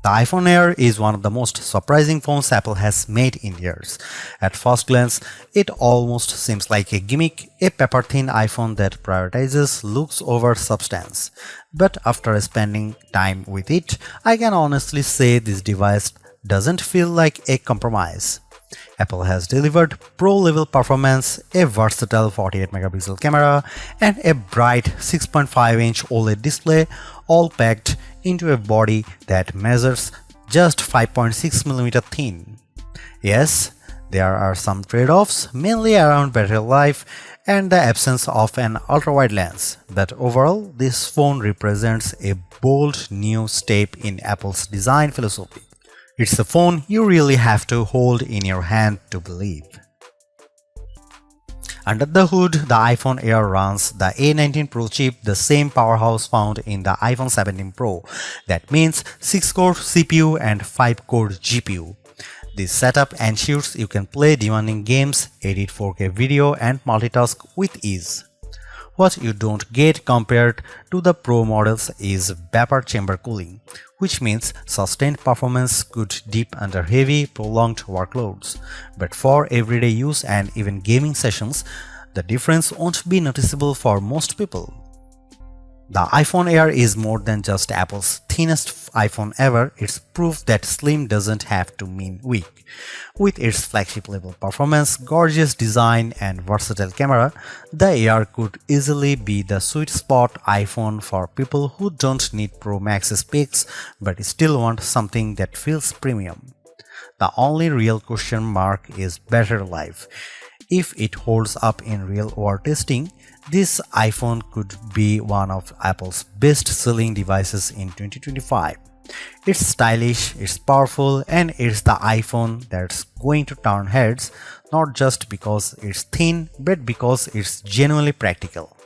The iPhone Air is one of the most surprising phones Apple has made in years. At first glance, it almost seems like a gimmick, a paper-thin iPhone that prioritizes looks over substance. But after spending time with it, I can honestly say this device doesn't feel like a compromise. Apple has delivered pro-level performance, a versatile 48-megapixel camera, and a bright 6.5-inch OLED display, all packed into a body that measures just 5.6mm thin. Yes, there are some trade-offs, mainly around battery life and the absence of an ultra-wide lens, but overall, this phone represents a bold new step in Apple's design philosophy. It's a phone you really have to hold in your hand to believe. Under the hood, the iPhone Air runs the A19 Pro chip, the same powerhouse found in the iPhone 17 Pro. That means 6-core CPU and 5-core GPU. This setup ensures you can play demanding games, edit 4K video, and multitask with ease. What you don't get compared to the Pro models is vapor chamber cooling, which means sustained performance could dip under heavy, prolonged workloads. But for everyday use and even gaming sessions, the difference won't be noticeable for most people. The iPhone Air is more than just Apple's thinnest iPhone ever, it's proof that slim doesn't have to mean weak. With its flagship-level performance, gorgeous design, and versatile camera, the Air could easily be the sweet spot iPhone for people who don't need Pro Max specs but still want something that feels premium. The only real question mark is battery life. If it holds up in real-world testing, this iPhone could be one of Apple's best-selling devices in 2025. It's stylish, it's powerful, and it's the iPhone that's going to turn heads, not just because it's thin, but because it's genuinely practical.